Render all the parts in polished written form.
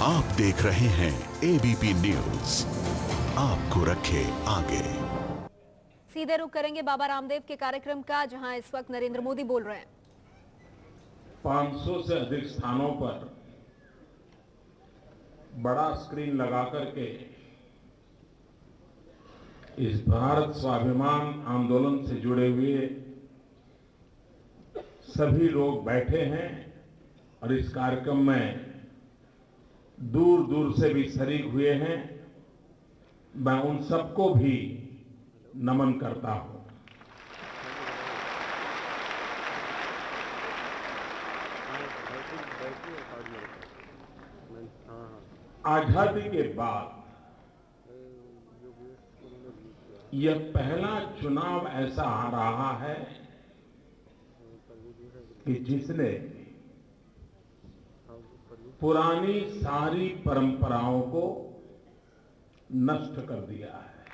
आप देख रहे हैं एबीपी न्यूज, आपको रखे आगे। सीधे रुख करेंगे बाबा रामदेव के कार्यक्रम का, जहां इस वक्त नरेंद्र मोदी बोल रहे हैं। 500 से अधिक स्थानों पर बड़ा स्क्रीन लगा करके इस भारत स्वाभिमान आंदोलन से जुड़े हुए सभी लोग बैठे हैं और इस कार्यक्रम में दूर दूर से भी शरीक हुए हैं। मैं उन सबको भी नमन करता हूं। आजादी के बाद यह पहला चुनाव ऐसा आ रहा है कि जिसने पुरानी सारी परंपराओं को नष्ट कर दिया है।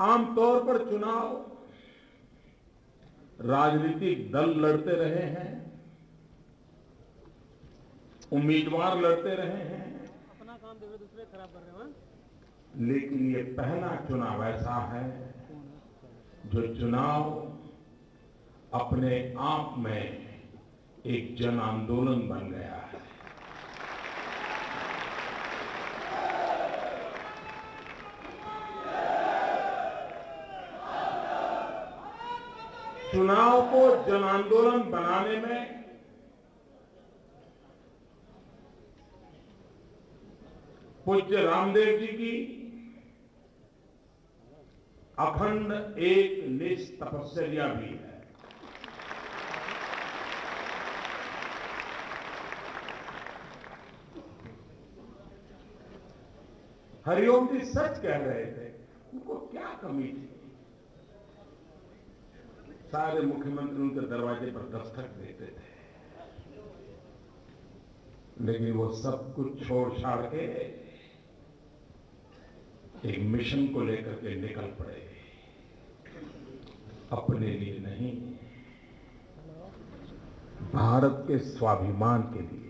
आमतौर पर चुनाव राजनीतिक दल लड़ते रहे हैं, उम्मीदवार लड़ते रहे हैं, अपना काम देवे दूसरे खराब कर रहे हैं। लेकिन ये पहला चुनाव ऐसा है जो चुनाव अपने आप में एक जन आंदोलन बन गया है। चुनाव को जन आंदोलन बनाने में पूज्य रामदेव जी की अखंड एक निष्ठ तपस्या भी है। हरिओम जी सच कह रहे थे, उनको क्या कमी थी। सारे मुख्यमंत्री उनके दरवाजे पर दस्तक देते थे, लेकिन वो सब कुछ छोड़ छाड़ के एक मिशन को लेकर के निकल पड़े, अपने लिए नहीं, भारत के स्वाभिमान के लिए।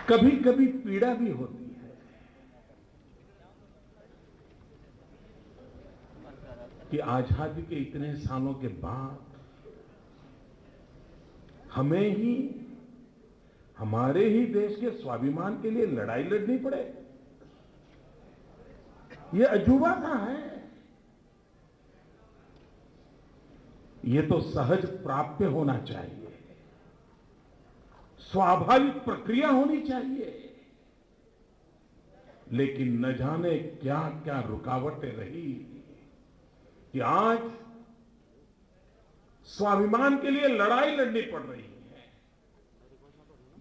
कभी कभी पीड़ा भी होती है कि आजादी के इतने सालों के बाद हमें ही, हमारे ही देश के स्वाभिमान के लिए लड़ाई लड़नी पड़े। ये अजूबा सा है। ये तो सहज प्राप्य होना चाहिए, स्वाभाविक प्रक्रिया होनी चाहिए। लेकिन न जाने क्या क्या रुकावटें रही कि आज स्वाभिमान के लिए लड़ाई लड़नी पड़ रही है।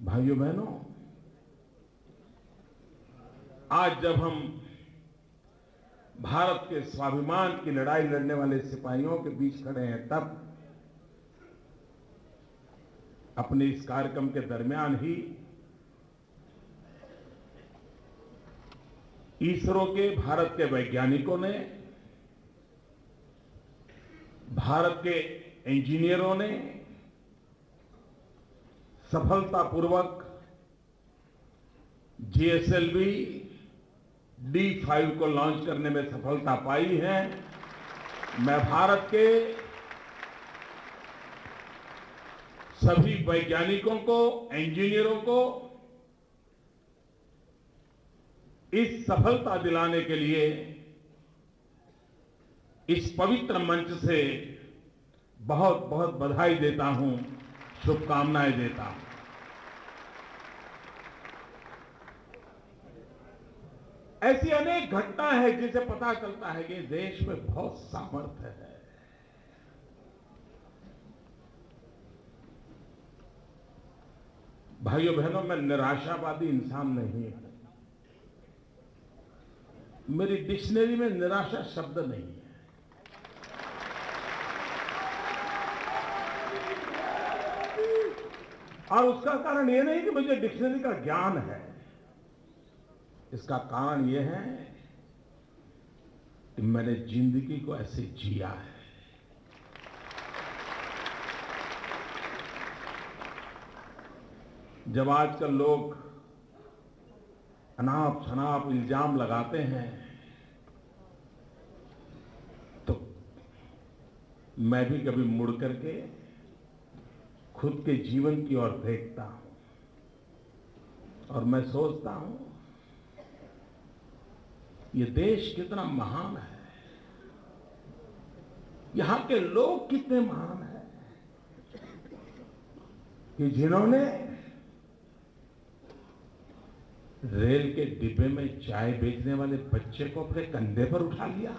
भाइयों बहनों, आज जब हम भारत के स्वाभिमान की लड़ाई लड़ने वाले सिपाहियों के बीच खड़े हैं, तब अपने इस कार्यक्रम के दरमियान ही इसरो के भारत के वैज्ञानिकों ने, भारत के इंजीनियरों ने सफलतापूर्वक जीएसएलवी D5 को लॉन्च करने में सफलता पाई है। मैं भारत के सभी वैज्ञानिकों को, इंजीनियरों को इस सफलता दिलाने के लिए इस पवित्र मंच से बहुत बहुत बधाई देता हूं, शुभकामनाएं देता हूं। ऐसी अनेक घटना है जिसे पता चलता है कि देश में बहुत सामर्थ्य है। भाइयों बहनों, मैं निराशावादी इंसान नहीं हूं। मेरी डिक्शनरी में निराशा शब्द नहीं है। और उसका कारण यह नहीं कि मुझे डिक्शनरी का ज्ञान है। इसका कारण यह है कि मैंने जिंदगी को ऐसे जिया है। जब आजकल लोग अनाप शनाप इल्जाम लगाते हैं तो मैं भी कभी मुड़ करके खुद के जीवन की ओर देखता हूं और मैं सोचता हूं ये देश कितना महान है, यहां के लोग कितने महान हैं कि जिन्होंने रेल के डिब्बे में चाय बेचने वाले बच्चे को अपने कंधे पर उठा लिया।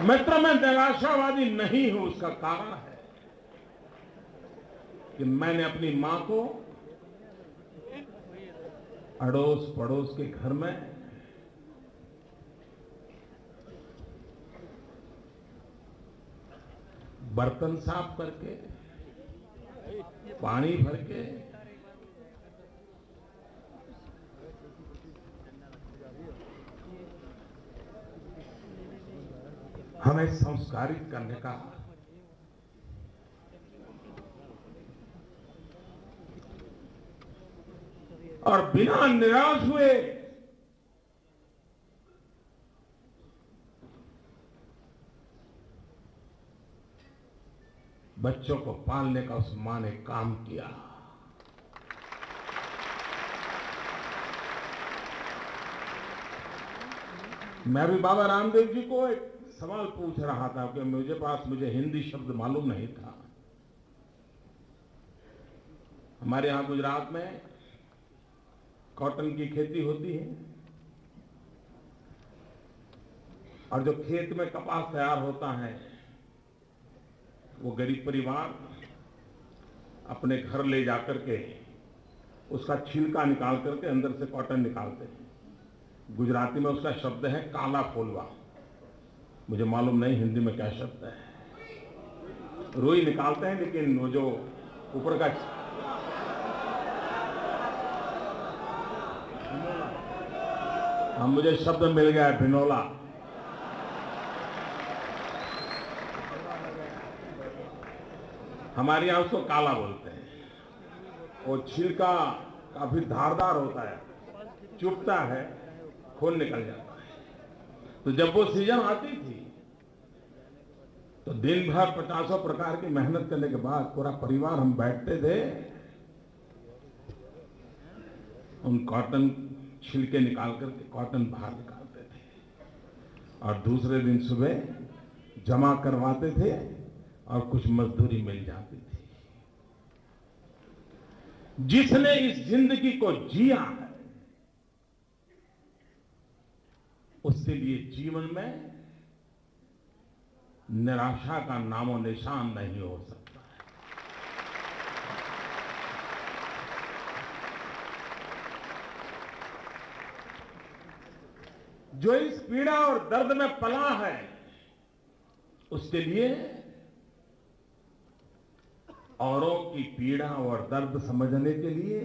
मित्र, मैं निराशावादी नहीं हूं। उसका कारण है कि मैंने अपनी मां को अड़ोस पड़ोस के घर में बर्तन साफ करके, पानी भर के, हमें संस्कारित करने का और बिना निराश हुए बच्चों को पालने का उस मां ने काम किया। मैं भी बाबा रामदेव जी को एक सवाल पूछ रहा था कि मुझे हिंदी शब्द मालूम नहीं था। हमारे यहां गुजरात में कॉटन की खेती होती है और जो खेत में कपास तैयार होता है वो गरीब परिवार अपने घर ले जाकर के उसका छिलका निकाल करके अंदर से कॉटन निकालते हैं। गुजराती में उसका शब्द है काला फोलवा। मुझे मालूम नहीं हिंदी में क्या शब्द है। रुई निकालते हैं लेकिन वो जो ऊपर का मुझे शब्द मिल गया है, भिनोला। हमारे यहां उसको काला बोलते हैं। वो छिलका काफी धारदार होता है, चुभता है, खून निकल जाता है। तो जब वो सीजन आती थी तो दिन भर 50 प्रकार की मेहनत करने के बाद पूरा परिवार हम बैठते थे, उन कॉटन छिलके निकाल करके कॉटन बाहर निकालते थे और दूसरे दिन सुबह जमा करवाते थे और कुछ मजदूरी मिल जाती थी। जिसने इस जिंदगी को जिया है उसके लिए जीवन में निराशा का नामो निशान नहीं हो सकता है। जो इस पीड़ा और दर्द में पला है उसके लिए औरों की पीड़ा और दर्द समझने के लिए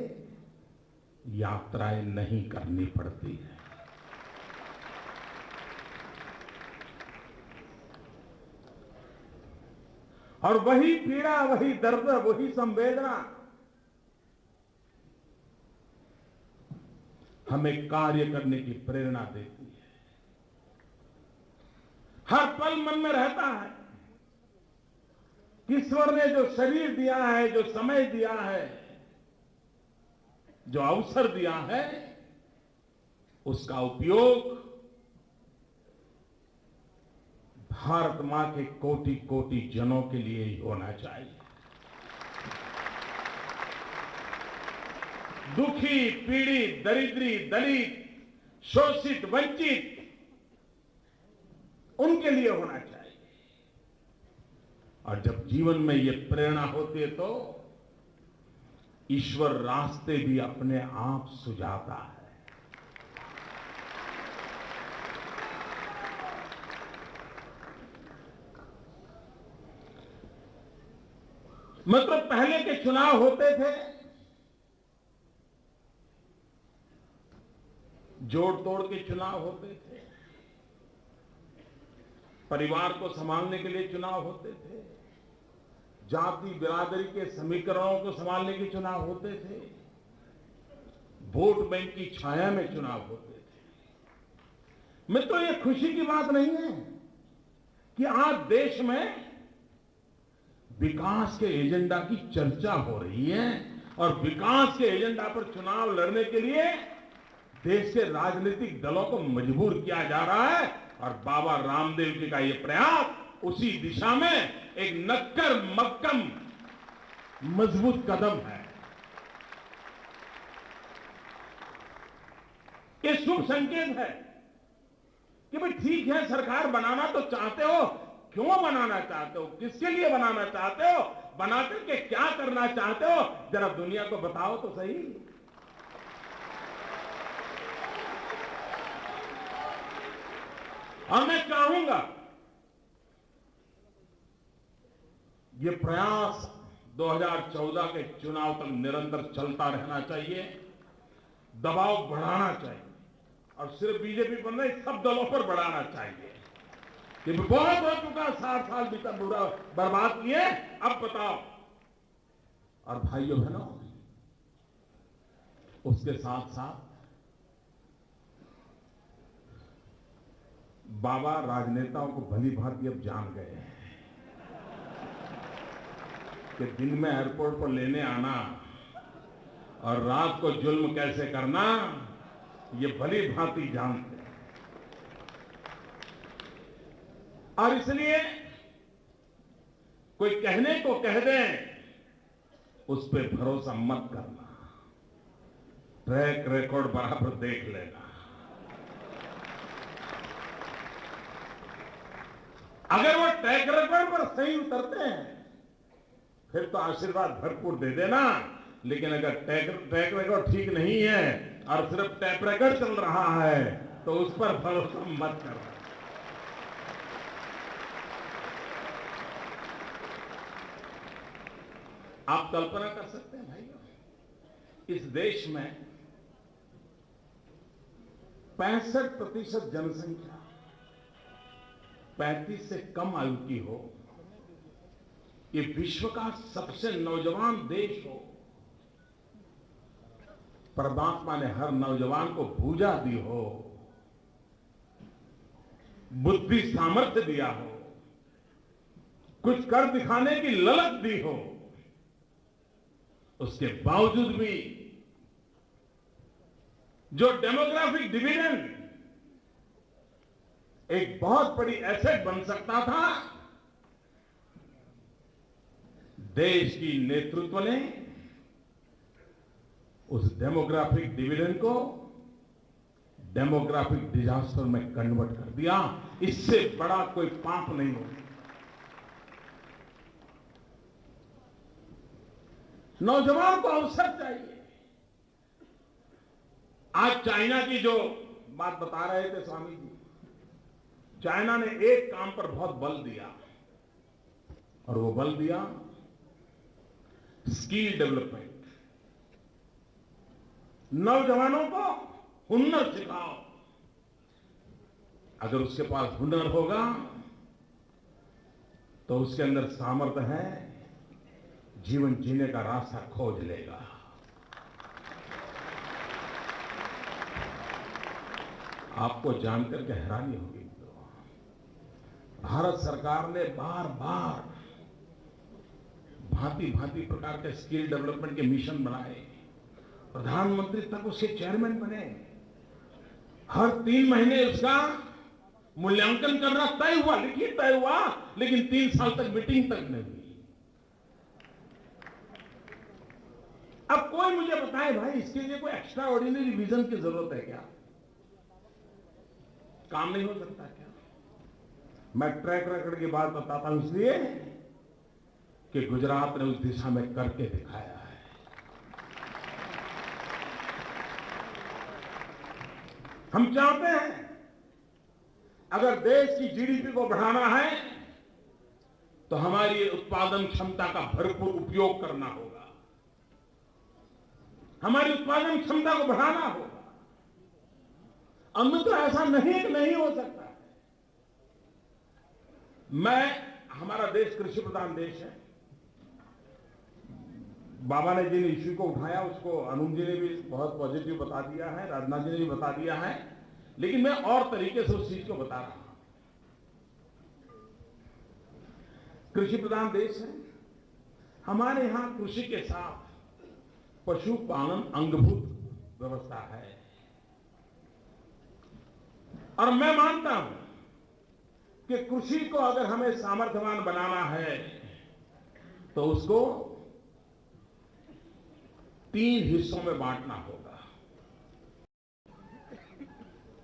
यात्राएं नहीं करनी पड़ती है। और वही पीड़ा, वही दर्द, वही संवेदना हमें कार्य करने की प्रेरणा देती है। हर पल मन में रहता है ईश्वर ने जो शरीर दिया है, जो समय दिया है, जो अवसर दिया है, उसका उपयोग भारत मां के कोटि कोटि जनों के लिए ही होना चाहिए। दुखी, पीड़ित, दरिद्री, दलित, शोषित, वंचित, उनके लिए होना चाहिए। और जब जीवन में ये प्रेरणा होती है तो ईश्वर रास्ते भी अपने आप सुझाता है। मतलब पहले के चुनाव होते थे, जोड़ तोड़ के चुनाव होते थे, परिवार को संभालने के लिए चुनाव होते थे, जाति बिरादरी के समीकरणों को संभालने के चुनाव होते थे, वोट बैंक की छाया में चुनाव होते थे। मित्रों, ये खुशी की बात नहीं है कि आज देश में विकास के एजेंडा की चर्चा हो रही है और विकास के एजेंडा पर चुनाव लड़ने के लिए देश के राजनीतिक दलों को मजबूर किया जा रहा है। और बाबा रामदेव जी का ये प्रयास उसी दिशा में एक नक्कर मक्कम मजबूत कदम है। ये शुभ संकेत है कि भाई ठीक है, सरकार बनाना तो चाहते हो, क्यों बनाना चाहते हो, किसके लिए बनाना चाहते हो, बनाते के क्या करना चाहते हो, जरा दुनिया को बताओ तो सही। और मैं चाहूंगा ये प्रयास 2014 के चुनाव तक निरंतर चलता रहना चाहिए, दबाव बढ़ाना चाहिए और सिर्फ बीजेपी पर नहीं, सब दलों पर बढ़ाना चाहिए कि बहुत हो चुका, 60 साल बीता बुरा बर्बाद किए, अब बताओ। और भाइयों बहनों, उसके साथ साथ बाबा राजनेताओं को भली भांति अब जान गए हैं कि दिन में एयरपोर्ट पर लेने आना और रात को जुल्म कैसे करना, ये भली भांति जानते हैं। और इसलिए कोई कहने को कह दे, उस पर भरोसा मत करना, ट्रैक रिकॉर्ड बराबर देख लेना। अगर वो ट्रैक रिकॉर्ड पर सही उतरते हैं फिर तो आशीर्वाद भरपूर दे देना, लेकिन अगर ट्रैक रिकॉर्ड ठीक नहीं है और सिर्फ टैप रिकॉर्ड चल रहा है तो उस पर भरोसा मत करना। आप कल्पना कर सकते हैं भाइयों, इस देश में 65% जनसंख्या 35 से कम आयु की हो, ये विश्व का सबसे नौजवान देश हो, परमात्मा ने हर नौजवान को भूजा दी हो, बुद्धि सामर्थ्य दिया हो, कुछ कर दिखाने की ललक दी हो, उसके बावजूद भी जो डेमोग्राफिक डिविडेंड एक बहुत बड़ी एसेट बन सकता था, देश की नेतृत्व ने उस डेमोग्राफिक डिविडेंड को डेमोग्राफिक डिजास्टर में कन्वर्ट कर दिया। इससे बड़ा कोई पाप नहीं हो। नौजवान को अवसर चाहिए। आज चाइना की जो बात बता रहे थे स्वामी जी, चाइना ने एक काम पर बहुत बल दिया और वो बल दिया स्किल डेवलपमेंट। नौजवानों को हुनर सिखाओ। अगर उसके पास हुनर होगा तो उसके अंदर सामर्थ्य है, जीवन जीने का रास्ता खोज लेगा। आपको जानकर के हैरानी होगी, भारत सरकार ने बार बार भांति भांति प्रकार के स्किल डेवलपमेंट के मिशन बनाए, प्रधानमंत्री तक उसके चेयरमैन बने, हर 3 महीने उसका मूल्यांकन करना तय हुआ, लिखित तय हुआ, लेकिन 3 साल तक मीटिंग तक नहीं हुई। अब कोई मुझे बताए भाई, इसके लिए कोई एक्स्ट्रा ऑर्डिनरी विजन की जरूरत है क्या? काम नहीं हो सकता क्या? मैं ट्रैक रिकॉर्ड की बात बताता हूं इसलिए कि गुजरात ने उस दिशा में करके दिखाया है। हम चाहते हैं अगर देश की जीडीपी को बढ़ाना है तो हमारी उत्पादन क्षमता का भरपूर उपयोग करना होगा, हमारी उत्पादन क्षमता को बढ़ाना होगा। अन्यथा ऐसा नहीं हो सकता है। हमारा देश कृषि प्रधान देश है। बाबा ने जिन इश्यू को उठाया उसको अनुप जी ने भी बहुत पॉजिटिव बता दिया है, राजनाथ जी ने भी बता दिया है, लेकिन मैं और तरीके से उस चीज को बता रहा हूं। कृषि प्रधान देश है, हमारे यहां कृषि के साथ पशुपालन अंगभूत व्यवस्था है। और मैं मानता हूं कि कृषि को अगर हमें सामर्थ्यवान बनाना है तो उसको 3 हिस्सों में बांटना होगा।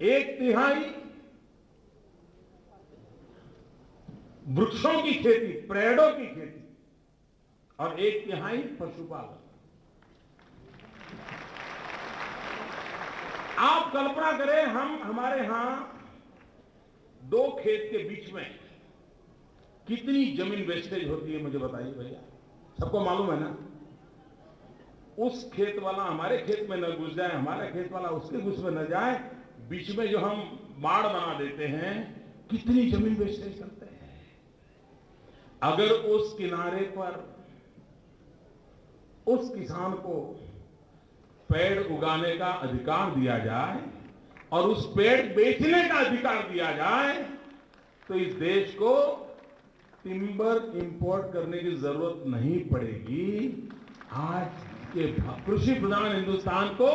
1/3 वृक्षों की खेती, पेड़ों की खेती, और 1/3 पशुपालन। आप कल्पना करें, हमारे यहां 2 खेत के बीच में कितनी जमीन वेस्टेज होती है, मुझे बताइए भैया। सबको मालूम है ना? उस खेत वाला हमारे खेत में न घुस जाए, हमारा खेत वाला उसके घुस में न जाए, बीच में जो हम बाड़ बना देते हैं, कितनी जमीन वेस्टेज करते हैं। अगर उस किनारे पर उस किसान को पेड़ उगाने का अधिकार दिया जाए और उस पेड़ बेचने का अधिकार दिया जाए तो इस देश को टिम्बर इंपोर्ट करने की जरूरत नहीं पड़ेगी। आज के कृषि प्रधान हिंदुस्तान को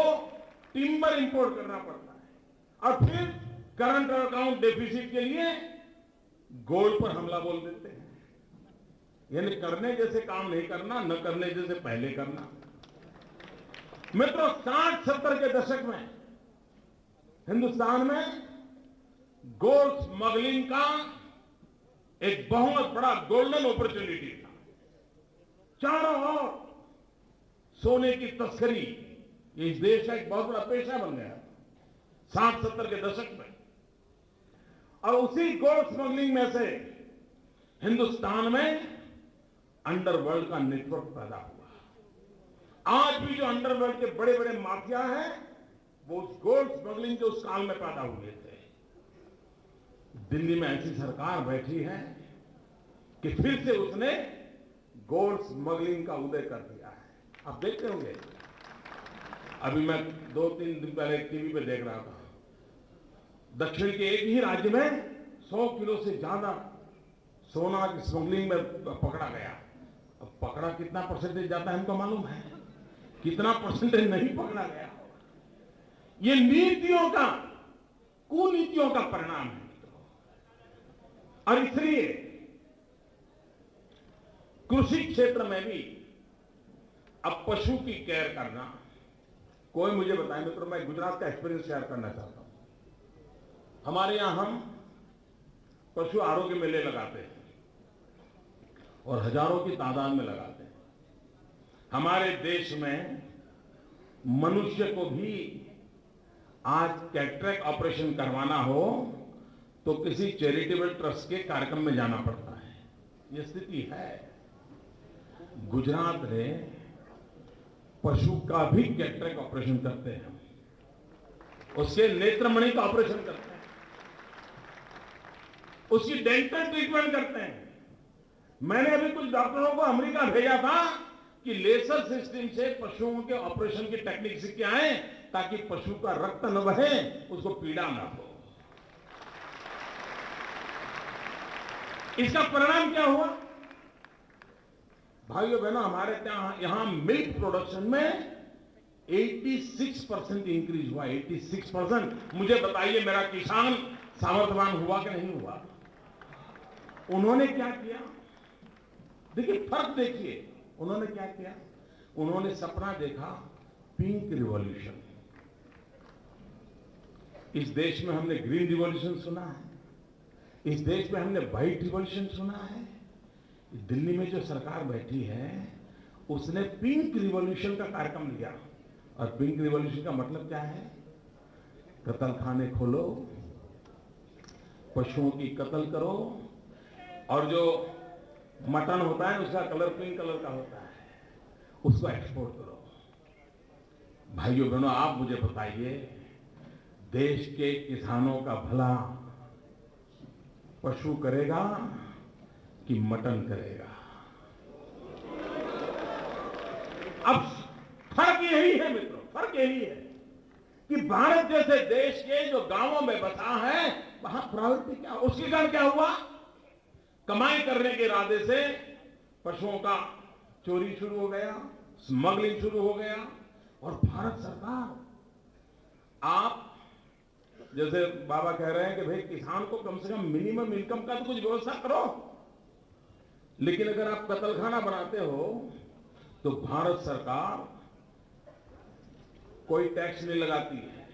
टिम्बर इंपोर्ट करना पड़ता है और फिर करंट अकाउंट डेफिसिट के लिए गोल्ड पर हमला बोल देते हैं। यानी करने जैसे काम नहीं करना, न करने जैसे पहले करना। मित्रों, 60-70 के दशक में हिंदुस्तान में गोल्ड स्मगलिंग का एक बहुत बड़ा गोल्डन अपॉर्चुनिटी था। चारों ओर सोने की तस्करी, इस देश का एक बहुत बड़ा पेशा बन गया 60-70 के दशक में। और उसी गोल्ड स्मगलिंग में से हिंदुस्तान में अंडरवर्ल्ड का नेटवर्क पैदा हुआ। आज भी जो अंडरवर्ल्ड के बड़े बड़े माफिया हैं वो उस गोल्ड स्मगलिंग के उस काल में पैदा हुए थे। दिल्ली में ऐसी सरकार बैठी है कि फिर से उसने गोल्ड स्मगलिंग का उदय कर दिया है। आप देखते होंगे, अभी मैं 2-3 दिन पहले टीवी पे देख रहा था, दक्षिण के एक ही राज्य में 100 किलो से ज्यादा सोना की स्मगलिंग में पकड़ा गया। अब पकड़ा कितना परसेंटेज जाता है हमको मालूम है, कितना परसेंटेज नहीं पकड़ा गया। ये नीतियों का, कुनीतियों का परिणाम है। और इसलिए कृषि क्षेत्र में भी अब पशु की केयर करना, कोई मुझे बताए मित्रों, मैं गुजरात का एक्सपीरियंस शेयर करना चाहता हूं। हमारे यहां हम पशु आरोग्य मेले लगाते हैं और हजारों की तादाद में लगाते हैं। हमारे देश में मनुष्य को भी आज कैटरेक्ट ऑपरेशन करवाना हो तो किसी चैरिटेबल ट्रस्ट के कार्यक्रम में जाना पड़ता है। यह स्थिति है। गुजरात ने पशु का भी कैटरेक्ट ऑपरेशन करते हैं, उसके नेत्रमणि का ऑपरेशन करते हैं, उसकी डेंटल ट्रीटमेंट करते हैं। मैंने अभी कुछ डॉक्टरों को अमेरिका भेजा था कि लेजर सिस्टम से पशुओं के ऑपरेशन की टेक्निक सीख के आए ताकि पशु का रक्त न बहे, उसको पीड़ा न हो। इसका परिणाम क्या हुआ? भाइयों बहनों, हमारे यहां मिल्क प्रोडक्शन में 86% इंक्रीज हुआ। 86%। मुझे बताइए, मेरा किसान सामर्थ्यवान हुआ कि नहीं हुआ? उन्होंने क्या किया? देखिए, फर्क देखिए। उन्होंने क्या किया? उन्होंने सपना देखा पिंक रिवॉल्यूशन। इस देश में हमने ग्रीन रिवॉल्यूशन सुना है, इस देश में हमने व्हाइट रिवॉल्यूशन सुना है, दिल्ली में जो सरकार बैठी है उसने पिंक रिवॉल्यूशन का कार्यक्रम लिया। और पिंक रिवॉल्यूशन का मतलब क्या है? कत्ल खाने खोलो, पशुओं की कत्ल करो, और जो मटन होता है उसका कलर पिंक कलर का होता है, उसको एक्सपोर्ट करो। भाइयों बहनों, आप मुझे बताइए, देश के किसानों का भला पशु करेगा कि मटन करेगा? अब फर्क यही है मित्रों, फर्क यही है कि भारत जैसे देश के जो गांवों में बसा है वहां प्रवृत्ति क्या, उसके कारण क्या हुआ? कमाई करने के इरादे से पशुओं का चोरी शुरू हो गया, स्मगलिंग शुरू हो गया। और भारत सरकार, आप जैसे बाबा कह रहे हैं कि भाई किसान को कम से कम मिनिमम इनकम का तो कुछ व्यवस्था करो, लेकिन अगर आप कत्लखाना बनाते हो तो भारत सरकार कोई टैक्स नहीं लगाती है,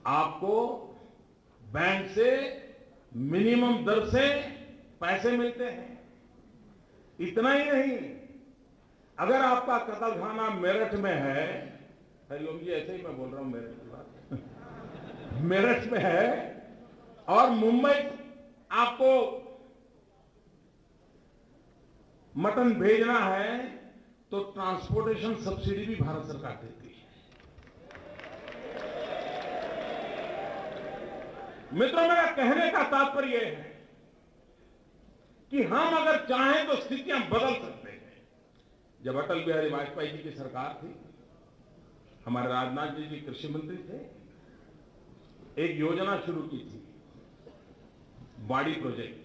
आपको बैंक से मिनिमम दर से पैसे मिलते हैं। इतना ही नहीं, अगर आपका कत्लखाना मेरठ में है, हरिओम जी ऐसे ही मैं बोल रहा हूं मेरठ की बात मेरठ में है, और मुंबई आपको मटन भेजना है तो ट्रांसपोर्टेशन सब्सिडी भी भारत सरकार देती है। मित्रों, मेरा कहने का तात्पर्य यह है कि हम अगर चाहें तो स्थितियां बदल सकते हैं। जब अटल बिहारी वाजपेयी जी की सरकार थी, हमारे राजनाथ जी कृषि मंत्री थे, एक योजना शुरू की थी, बाड़ी प्रोजेक्ट।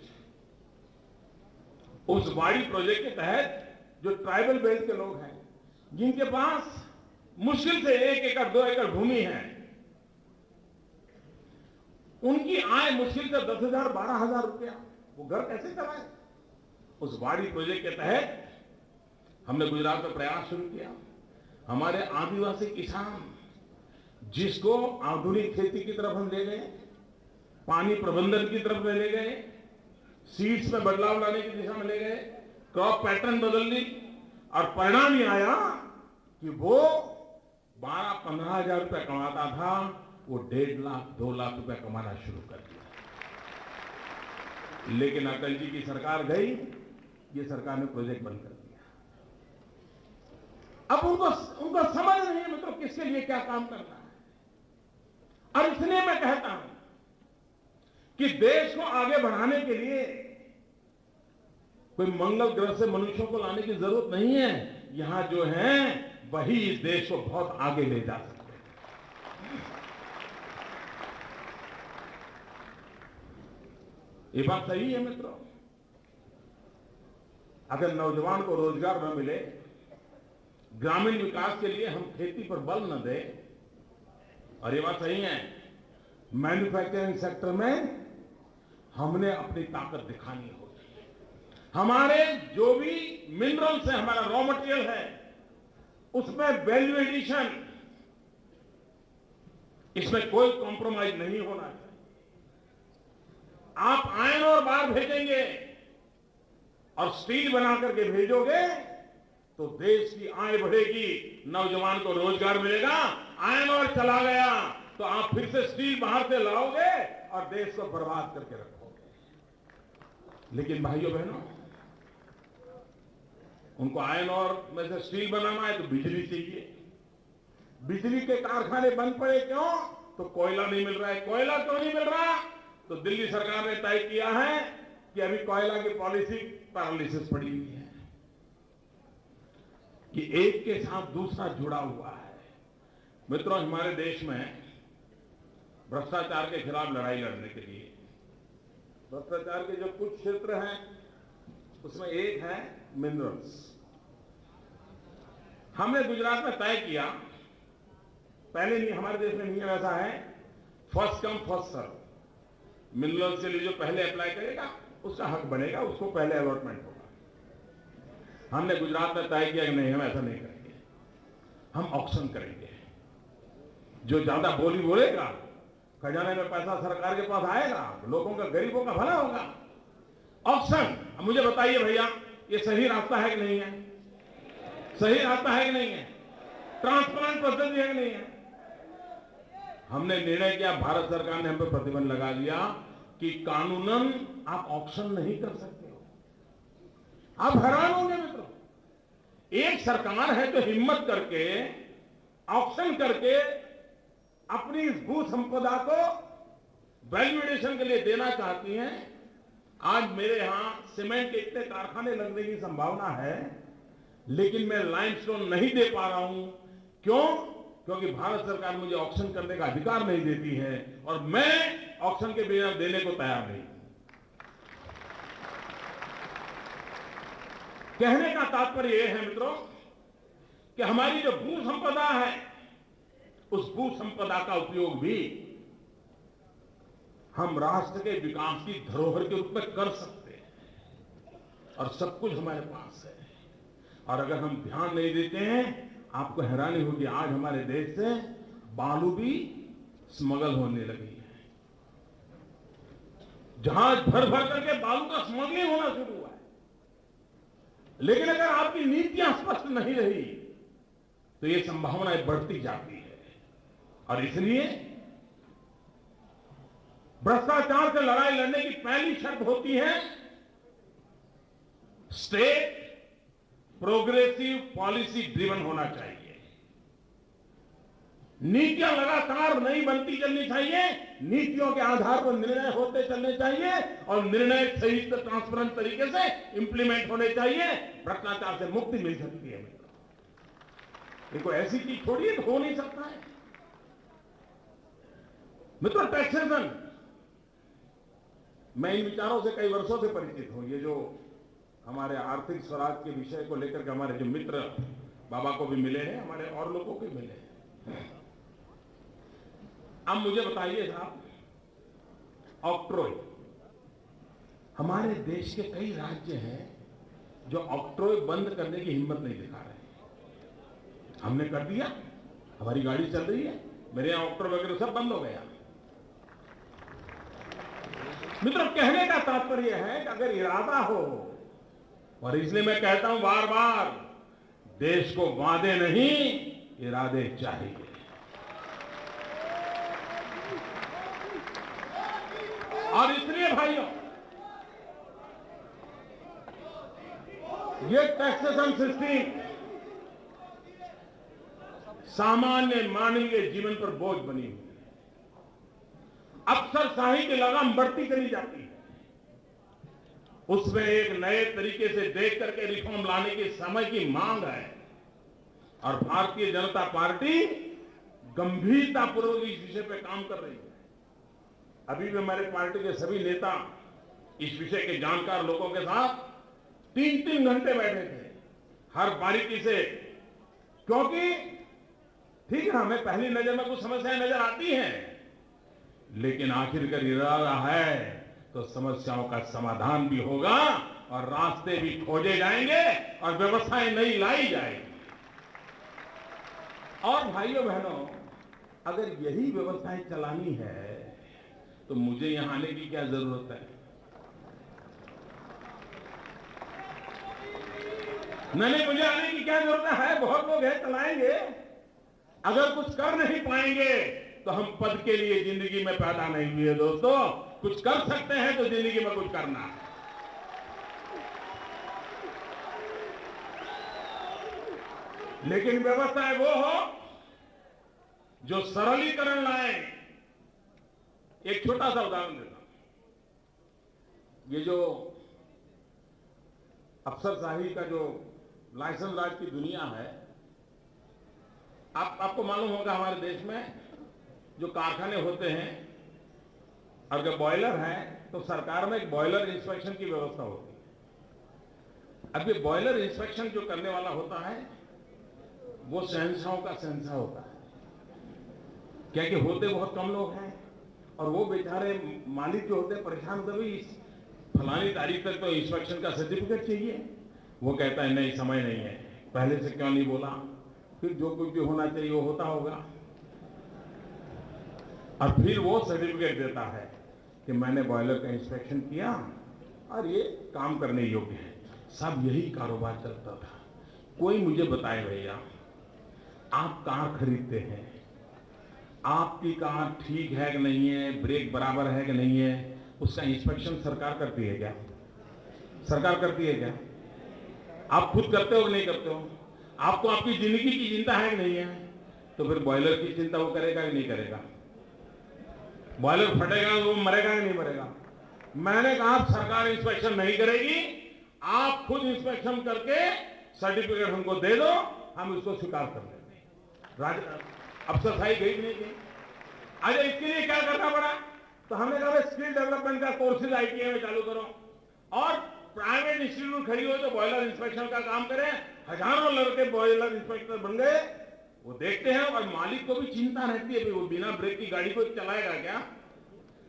उस बाड़ी प्रोजेक्ट के तहत जो ट्राइबल बेल्ट के लोग हैं, जिनके पास मुश्किल से 1 एकड़ 2 एकड़ भूमि है, उनकी आय मुश्किल से 10,000 12,000 रुपया, वो घर कैसे कराए? उस बाड़ी प्रोजेक्ट के तहत हमने गुजरात में प्रयास शुरू किया। हमारे आदिवासी किसान, जिसको आधुनिक खेती की तरफ हम ले गए, पानी प्रबंधन की तरफ ले गए, सीड्स में बदलाव लाने की दिशा में ले गए, क्रॉप पैटर्न बदल दी, और परिणाम ये आया कि वो 12-15 हजार रुपया कमाता था, वो 1.5 लाख 2 लाख रुपया कमाना शुरू कर दिया। लेकिन अटल जी की सरकार गई, ये सरकार ने प्रोजेक्ट बंद कर दिया। अब उनको समझ नहीं है मित्रों किसके लिए क्या काम करना है। और इसलिए मैं कहता हूं कि देश को आगे बढ़ाने के लिए कोई मंगल ग्रह से मनुष्यों को लाने की जरूरत नहीं है। यहां जो है वही इस देश को बहुत आगे ले जा सकते हैं। ये बात सही है मित्रों। अगर नौजवान को रोजगार न मिले, ग्रामीण विकास के लिए हम खेती पर बल न दें, और ये बात सही है, मैन्युफैक्चरिंग सेक्टर में हमने अपनी ताकत दिखानी होगी। हमारे जो भी मिनरल्स है, हमारा रॉ मटेरियल है, उसमें वैल्यू एडिशन, इसमें कोई कॉम्प्रोमाइज नहीं होना चाहिए। आप आयरन और बार भेजेंगे और स्टील बना करके भेजोगे तो देश की आय बढ़ेगी, नौजवान को रोजगार मिलेगा। आयरन और चला गया तो आप फिर से स्टील बाहर से लाओगे और देश को बर्बाद करके रखोगे। लेकिन भाइयों बहनों, उनको आयरन और में से स्टील बनाना है तो बिजली चाहिए। बिजली के कारखाने बंद पड़े, क्यों? तो कोयला नहीं मिल रहा है। कोयला क्यों नहीं मिल रहा? तो दिल्ली सरकार ने तय किया है कि अभी कोयला की पॉलिसी पैरालिसिस पड़ी हुई है, कि एक के साथ दूसरा जुड़ा हुआ है। मित्रों, हमारे देश में भ्रष्टाचार के खिलाफ लड़ाई लड़ने के लिए, भ्रष्टाचार के जो कुछ क्षेत्र हैं उसमें एक है मिनरल्स। हमने गुजरात में तय किया, पहले नहीं, हमारे देश में नहीं है वैसा है, first come first serve. Minerals के लिए जो पहले अप्लाई करेगा उसका हक बनेगा, उसको पहले अलॉटमेंट होगा। हमने गुजरात में तय किया कि नहीं, हम ऐसा नहीं करेंगे, हम ऑक्शन करेंगे। जो ज्यादा बोली बोलेगा, खजाने में पैसा सरकार के पास आएगा, लोगों का, गरीबों का भला होगा। ऑक्शन मुझे बताइए भैया, ये सही रास्ता है कि नहीं है? सही रास्ता है कि नहीं है? ट्रांसपेरेंट पद्धति है कि नहीं है? हमने निर्णय किया, भारत सरकार ने हम पर प्रतिबंध लगा दिया कि कानूनन आप ऑक्शन नहीं कर सकते हो। आप हैरान होंगे मित्रों, एक सरकार है जो हिम्मत करके ऑक्शन करके अपनी इस भू संपदा को वैल्यूएशन के लिए देना चाहती है। आज मेरे यहां सीमेंट के इतने कारखाने लगने की संभावना है, लेकिन मैं लाइमस्टोन नहीं दे पा रहा हूं। क्यों? क्योंकि भारत सरकार मुझे ऑक्शन करने का अधिकार नहीं देती है और मैं ऑक्शन के बिना देने को तैयार नहीं। कहने का तात्पर्य यह है मित्रों कि हमारी जो भू संपदा है, उस भू संपदा का उपयोग भी हम राष्ट्र के विकास की धरोहर के रूप में कर सकते हैं और सब कुछ हमारे पास है। और अगर हम ध्यान नहीं देते हैं, आपको हैरानी होगी, आज हमारे देश से बालू भी स्मगल होने लगी है। जहाज भर भर करके बालू का स्मगलिंग होना शुरू हुआ है। लेकिन अगर आपकी नीतियां स्पष्ट नहीं रही तो ये संभावनाएं बढ़ती जाती है। और इसलिए भ्रष्टाचार से लड़ाई लड़ने की पहली शर्त होती है स्टेट प्रोग्रेसिव पॉलिसी ड्रिवन होना चाहिए। नीतियां लगातार नई बनती चलनी चाहिए, नीतियों के आधार पर निर्णय होते चलने चाहिए और निर्णय सही ट्रांसपेरेंट तरीके से इंप्लीमेंट होने चाहिए। भ्रष्टाचार से मुक्ति मिल सकती है मित्रों। देखो, ऐसी चीज छोड़िए तो हो नहीं सकता है मित्रों। टैक्सेशन, मैं इन विचारों से कई वर्षों से परिचित हूं। ये जो हमारे आर्थिक स्वराज के विषय को लेकर के हमारे जो मित्र बाबा को भी मिले हैं, हमारे और लोगों को भी मिले हैं। अब मुझे बताइए साहब, ऑक्ट्रोय, हमारे देश के कई राज्य हैं जो ऑक्ट्रोय बंद करने की हिम्मत नहीं दिखा रहे। हमने कर दिया, हमारी गाड़ी चल रही है, मेरे यहां ऑक्ट्रोय वगैरह सब बंद हो गया। मित्रों, कहने का तात्पर्य है कि अगर इरादा हो, और इसलिए मैं कहता हूं बार बार, देश को वादे नहीं इरादे चाहिए। और इसलिए भाइयों, ये टैक्सेशन सिस्टम सामान्य मानवीय जीवन पर बोझ बनी हुई है। अफसरशाही की लगाम बढ़ती चली जाती है। उसमें एक नए तरीके से देख करके रिफॉर्म लाने की समय की मांग है और भारतीय जनता पार्टी गंभीरतापूर्वक इस विषय पर काम कर रही है। अभी भी हमारे पार्टी के सभी नेता इस विषय के जानकार लोगों के साथ 3-3 घंटे बैठे थे, हर बारीकी से। क्योंकि ठीक है, हमें पहली नजर में कुछ समस्याएं नजर आती हैं, लेकिन आखिरकार इरादा है तो समस्याओं का समाधान भी होगा और रास्ते भी खोजे जाएंगे और व्यवस्थाएं नई लाई जाएंगी। और भाइयों बहनों, अगर यही व्यवस्थाएं चलानी है तो मुझे यहां आने की क्या जरूरत है? नहीं, मुझे आने की क्या जरूरत है? बहुत लोग हैं, चलाएंगे। अगर कुछ कर नहीं पाएंगे तो हम पद के लिए जिंदगी में पैदा नहीं हुए दोस्तों। कुछ कर सकते हैं तो जिंदगी में कुछ करना है। लेकिन व्यवस्थाएं वो हो जो सरलीकरण लाए। एक छोटा सा उदाहरण देता हूं। ये जो अफसरशाही का जो लाइसेंस राज की दुनिया है, आपको मालूम होगा हमारे देश में जो कारखाने होते हैं, अगर बॉयलर है तो सरकार में एक बॉयलर इंस्पेक्शन की व्यवस्था होती है। अब ये बॉयलर इंस्पेक्शन जो करने वाला होता है वो शहंशाहों का शहंशाह होता है। क्या कि होते बहुत कम लोग हैं और वो बेचारे मालिक जो होते हैं परेशान होते हुए फलानी तारीख तक तो इंस्पेक्शन का सर्टिफिकेट चाहिए। वो कहता है नहीं, समय नहीं है, पहले से क्यों नहीं बोला? फिर जो कुछ भी होना चाहिए वो होता होगा और फिर वो सर्टिफिकेट देता है कि मैंने बॉयलर का इंस्पेक्शन किया और ये काम करने योग्य है। सब यही कारोबार चलता था। कोई मुझे बताए भैया, आप कार खरीदते हैं, आपकी कार ठीक है कि नहीं है, ब्रेक बराबर है कि नहीं है, उसका इंस्पेक्शन सरकार करती है क्या? सरकार करती है क्या? आप खुद करते हो कि नहीं करते हो? आपको आपकी जिंदगी की चिंता है कि नहीं है? तो फिर बॉयलर की चिंता वो करेगा कि नहीं करेगा? बॉयलर फटेगा तो वो मरेगा कि नहीं मरेगा? मैंने कहा सरकार इंस्पेक्शन नहीं करेगी, आप खुद इंस्पेक्शन करके सर्टिफिकेट हमको दे दो, हम इसको स्वीकार कर लेंगे। अफसरशाही गई कि नहीं गई? अच्छा, इसके लिए क्या करना पड़ा? तो हमने कहा स्किल डेवलपमेंट का कोर्सेज आईटीआई में चालू करो और प्राइवेट इंस्टीट्यूट खड़ी हो तो बॉयलर इंस्पेक्शन का काम करें। हजारों लड़के बॉयलर इंस्पेक्टर बन गए। वो देखते हैं और मालिक को भी चिंता रहती है, वो बिना ब्रेक की गाड़ी को चलाएगा क्या?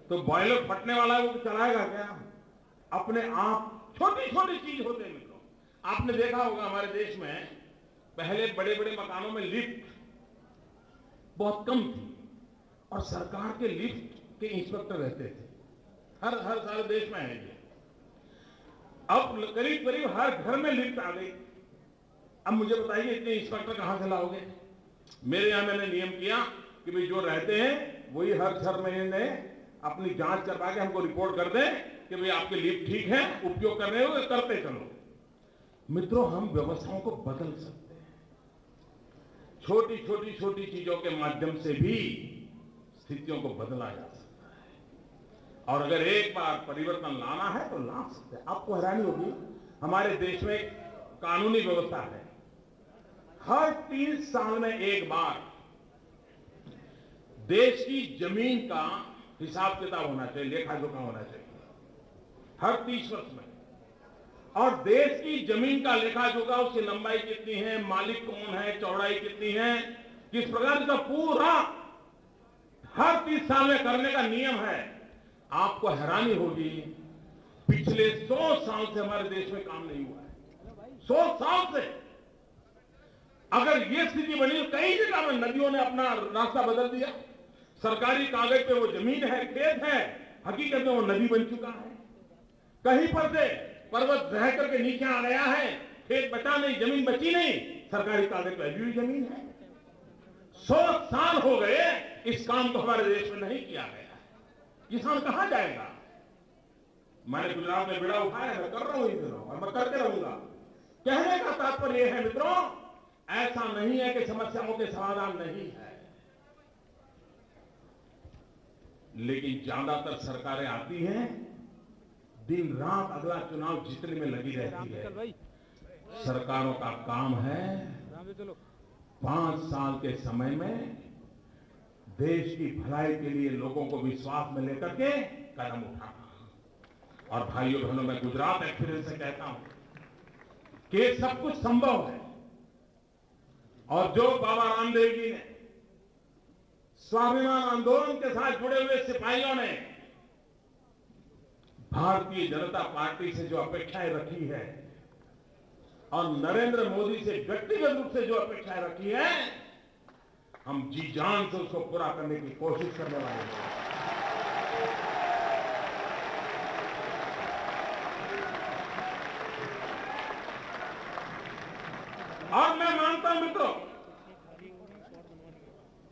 तो बॉयलर फटने वाला है, वो चलाएगा क्या? अपने आप छोटी छोटी चीज होते हैं मित्रों। आपने देखा होगा हमारे देश में पहले बड़े बड़े मकानों में लिफ्ट बहुत कम थी और सरकार के लिफ्ट के इंस्पेक्टर रहते थे। हर सारे देश में है ये। अब करीब करीब हर घर में लिफ्ट आ गई। अब मुझे बताइए इतने इंस्पेक्टर कहां से लाओगे? मेरे यहां मैंने नियम किया कि भाई जो रहते हैं वही हर 6 महीने अपनी जांच करवा के हमको रिपोर्ट कर दें कि भाई आपके लिफ्ट ठीक है, उपयोग कर रहे हो, करते चलो। मित्रों, हम व्यवस्थाओं को बदल सकते हैं। छोटी चीजों के माध्यम से भी स्थितियों को बदला जा सकता है। और अगर एक बार परिवर्तन लाना है तो ला सकते हैं। आपको हैरानी होगी, हमारे देश में कानूनी व्यवस्था है, हर 3 साल में एक बार देश की जमीन का हिसाब किताब होना चाहिए, लेखा जोखा होना चाहिए, हर 30 वर्ष में। और देश की जमीन का लेखा जोखा, उसकी लंबाई कितनी है, मालिक कौन है, चौड़ाई कितनी है, किस प्रकार का पूरा हर 30 साल में करने का नियम है। आपको हैरानी होगी, पिछले 100 साल से हमारे देश में काम नहीं हुआ है। 100 साल से अगर ये स्थिति बनी, कई जगह में नदियों ने अपना रास्ता बदल दिया। सरकारी कागज पे वो जमीन है, खेत है, हकीकत में वो नदी बन चुका है। कहीं पर से पर्वत बह करके नीचे आ गया है, खेत बचा नहीं, जमीन बची नहीं, सरकारी कागज पे अभी भी जमीन है। 100 साल हो गए, इस काम को हमारे देश में नहीं किया गया। किसान कहां जाएगा? मैंने गुजरात में बेड़ा उठाया है, मैं कर रहा हूं इन दिनों और मैं करते रहूंगा। कहने का तात्पर्य यह है मित्रों, ऐसा नहीं है कि समस्याओं के समाधान नहीं है, लेकिन ज्यादातर सरकारें आती हैं, दिन रात अगला चुनाव जीतने में लगी रहती है। सरकारों का काम है 5 साल के समय में देश की भलाई के लिए लोगों को विश्वास में लेकर के कदम उठाना। और भाइयों बहनों, मैं गुजरात एक्सपीरियंस से कहता हूं कि सब कुछ संभव है। और जो बाबा रामदेव जी ने स्वाभिमान आंदोलन के साथ जुड़े हुए सिपाहियों ने भारतीय जनता पार्टी से जो अपेक्षाएं रखी है और नरेंद्र मोदी से व्यक्तिगत रूप से जो अपेक्षाएं रखी है, हम जी जान से उसको पूरा करने की कोशिश करने वाले हैं। और मैं मानता हूं मित्रों,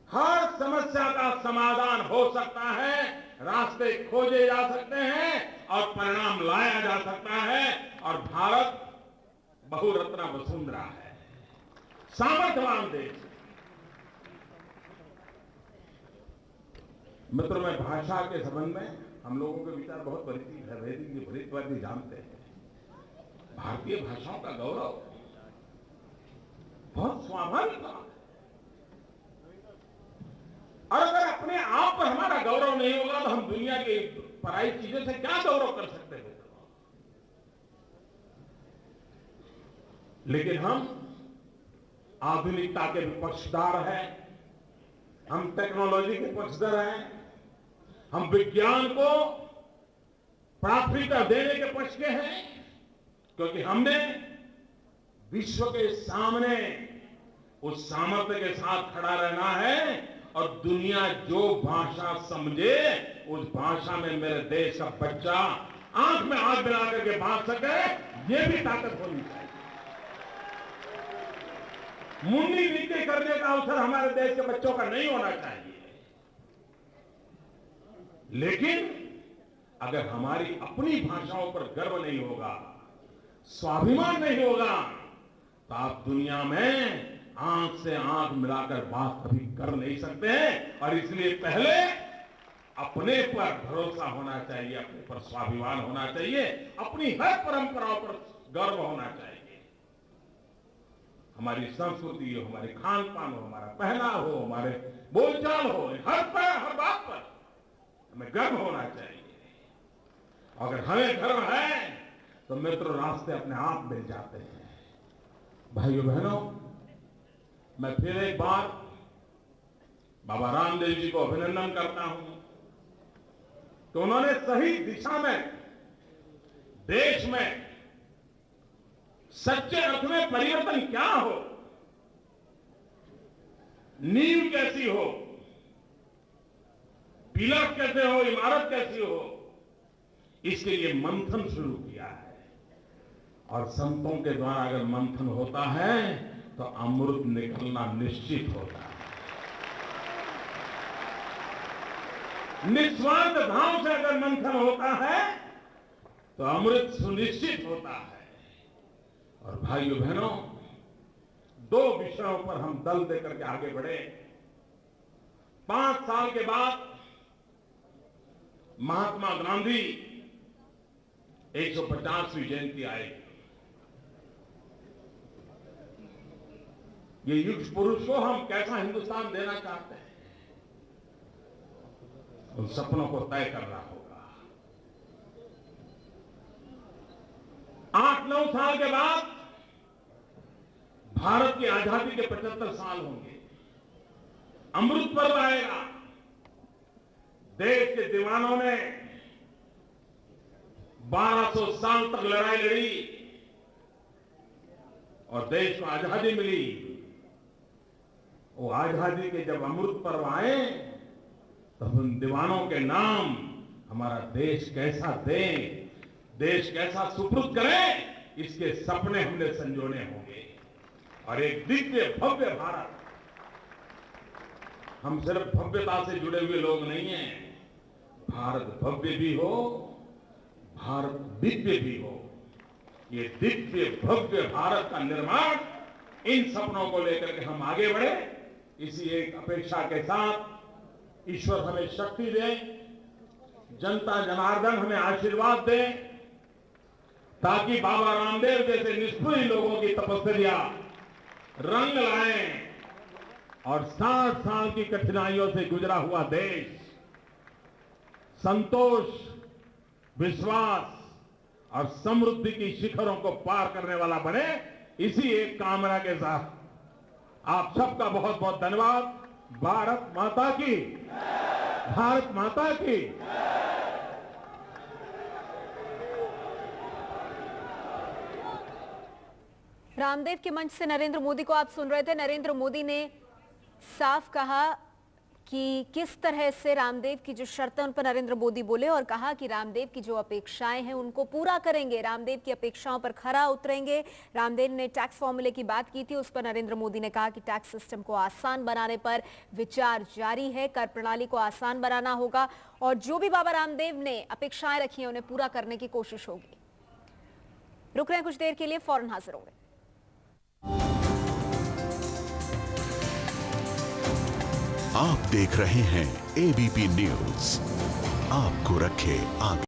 हर समस्या का समाधान हो सकता है, रास्ते खोजे जा सकते हैं और परिणाम लाया जा सकता है। और भारत बहुरत्ना वसुंधरा है, सामर्थ्यवान देश। मित्रों, में भाषा के संबंध में हम लोगों के विचार बहुत परिचित है, वैदिक भृतवाद भी जानते हैं। भारतीय भाषाओं का गौरव बहुत स्वाभाविक बात है। और अगर अपने आप पर हमारा गौरव नहीं होगा तो हम दुनिया की पराई चीजों से क्या गौरव कर सकते हैं? लेकिन हम आधुनिकता के पक्षधर हैं, हम टेक्नोलॉजी के पक्षधर हैं, हम विज्ञान को प्राथमिकता देने के पक्ष के हैं, क्योंकि हमने विश्व के सामने उस सामर्थ्य के साथ खड़ा रहना है। और दुनिया जो भाषा समझे, उस भाषा में मेरे देश का बच्चा आंख में आंख मिला करके बांट सके, ये भी ताकत होनी चाहिए। मुन्नी नीति करने का अवसर हमारे देश के बच्चों का नहीं होना चाहिए। लेकिन अगर हमारी अपनी भाषाओं पर गर्व नहीं होगा, स्वाभिमान नहीं होगा, तो आप दुनिया में आंख से आंख मिलाकर बात कभी कर नहीं सकते हैं। और इसलिए पहले अपने पर भरोसा होना चाहिए, अपने पर स्वाभिमान होना चाहिए, अपनी हर परंपराओं पर गर्व होना चाहिए। हमारी संस्कृति हो, हमारे खान पान हो, हमारा पहनाव हो, हमारे बोलचाल हो, हर बात पर हमें गर्व होना चाहिए। अगर हमें गर्व है तो मित्रों, रास्ते अपने आप मिल जाते हैं। भाइयों बहनों, मैं फिर एक बार बाबा रामदेव जी को अभिनंदन करता हूं तो उन्होंने सही दिशा में देश में सच्चे अर्थ में परिवर्तन क्या हो, नींव कैसी हो, पिलर कैसे हो, इमारत कैसी हो, इसके लिए मंथन शुरू किया है। और संतों के द्वारा अगर मंथन होता है तो अमृत निकलना निश्चित होता है। निस्वार्थ भाव से अगर मंथन होता है तो अमृत सुनिश्चित होता है। और भाइयों बहनों, 2 विषयों पर हम दल देकर के आगे बढ़े। 5 साल के बाद महात्मा गांधी 150वीं जयंती आएगी। ये युग पुरुष को हम कैसा हिंदुस्तान देना चाहते हैं, उन सपनों को तय करना होगा। 8-9 साल के बाद भारत की आजादी के 75 साल होंगे। अमृत पर्व आएगा। देश के दीवानों ने 1200 साल तक लड़ाई लड़ी और देश को आजादी मिली। वो आजादी के जब अमृत पर्व आए तब उन दीवानों के नाम हमारा देश कैसा दे, देश कैसा सुपुर्द करे, इसके सपने हमने संजोने होंगे। और एक दिव्य भव्य भारत, हम सिर्फ भव्यता से जुड़े हुए लोग नहीं हैं, भारत भव्य भी हो, भारत दिव्य भी हो। ये दिव्य भव्य भारत का निर्माण, इन सपनों को लेकर के हम आगे बढ़े, इसी एक अपेक्षा के साथ ईश्वर हमें शक्ति दे, जनता जनार्दन हमें आशीर्वाद दे, ताकि बाबा रामदेव जैसे निष्ठुर लोगों की तपस्या रंग लाए और 60 साल की कठिनाइयों से गुजरा हुआ देश संतोष, विश्वास और समृद्धि की शिखरों को पार करने वाला बने। इसी एक कामना के साथ आप सबका बहुत बहुत धन्यवाद। भारत माता की, भारत माता की। रामदेव के मंच से नरेंद्र मोदी को आप सुन रहे थे। नरेंद्र मोदी ने साफ कहा कि किस तरह से रामदेव की जो शर्तें उन पर नरेंद्र मोदी बोले और कहा कि रामदेव की जो अपेक्षाएं हैं उनको पूरा करेंगे, रामदेव की अपेक्षाओं पर खरा उतरेंगे। रामदेव ने टैक्स फॉर्मूले की बात की थी, उस पर नरेंद्र मोदी ने कहा कि टैक्स सिस्टम को आसान बनाने पर विचार जारी है, कर प्रणाली को आसान बनाना होगा और जो भी बाबा रामदेव ने अपेक्षाएं रखी हैं उन्हें पूरा करने की कोशिश होगी। रुक रहे हैं कुछ देर के लिए, फौरन हाजिर होंगे। आप देख रहे हैं एबीपी न्यूज, आपको रखे आगे।